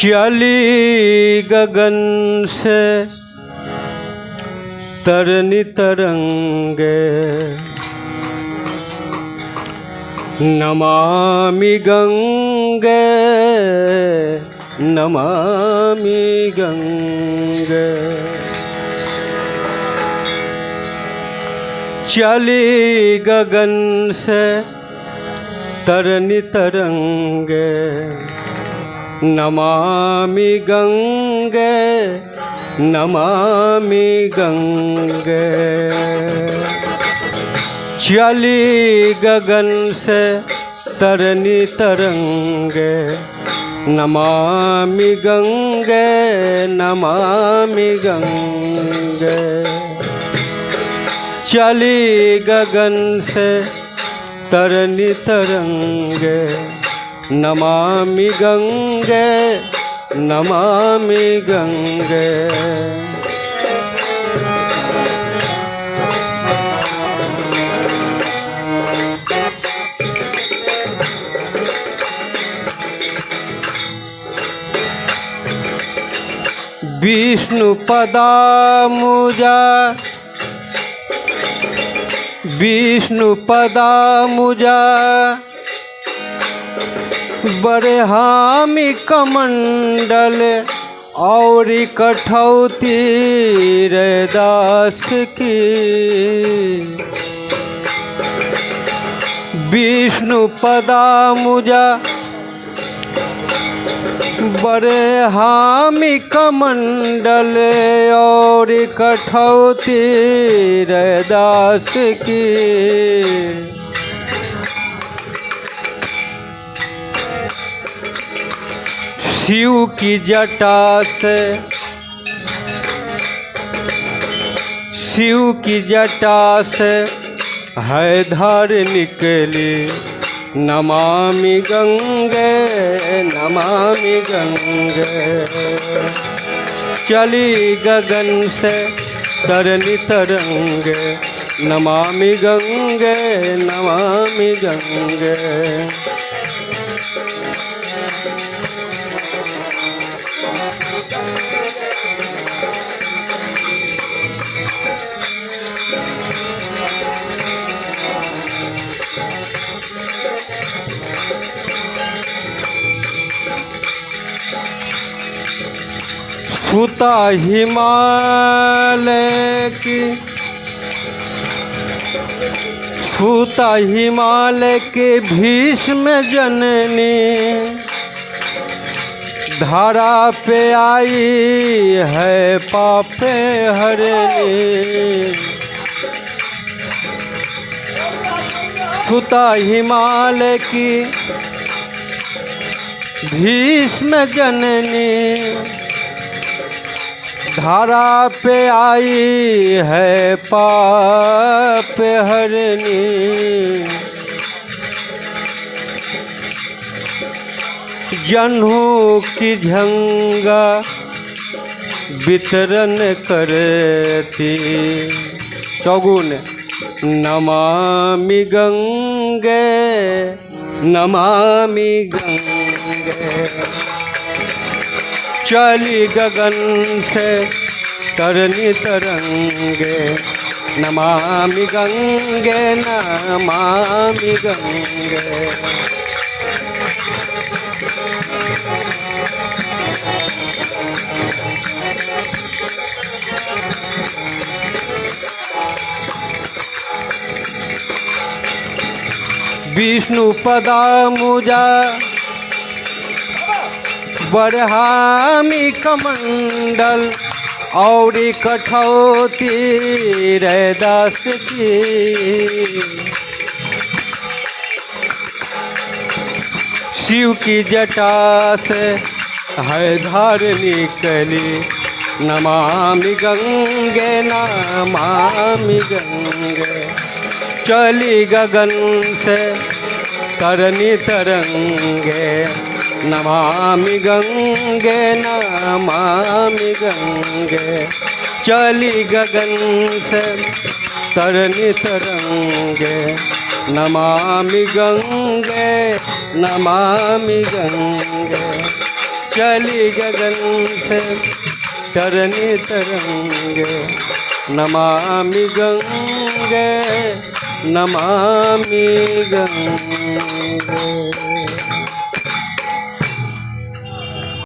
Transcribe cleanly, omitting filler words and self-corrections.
चली गगन से तरनी तरंगे, नमामि गंगे नमामि गंगे। चली गगन से तरनी तरंगे, नमामि गंगे नमामि गंगे। चली गगन से तरनी तरंगे, नमामि गंगे नमामि गंगे। चली गगन से तरनी तरंगे, नमामि गंगे नमामि गंगे। विष्णु पदामुजा विष्णु पदामुजा, बरहामि कमंडल और कठौती रैदास की। विष्णु पदामुजा, बरहामि कमंडल और कठौती रैदास की। शिव की जटा से शिव की जटा से है धार निकली, नमामि गंगे नमामि गंगे। चली गगन से तरनी तरंगे, नमामि गंगे नमामि गंगे। सुता हिमालय की सुता हिमालय के भीष्म जननी, धारा पे आई है पापे हरनी। सुता हिमालय की भीष्म जननी, धारा पे आई है पाप हरनी। जन्हू की झंगा वितरण करती, चौगुन नमामि गंगे नमामि गंगे। चली गगन से तरनी तरंगे, नमामि गंगे नमामि गंगे। विष्णु पदामुजा, बरहामि कमंडल और कठौती रैदास की। शिव की जटा से है धार निकली, नमामि गंगे नमामि गंगे। चली गगन से तरनी तरंगे, नमामि गंगे नमामि गंगे। चली गगन से तरनी तरंगे, नमामि गंगे नमामि गंगे। चली गगन से तरनी तरंगे, नमामि गंगे, नमामि गंगे।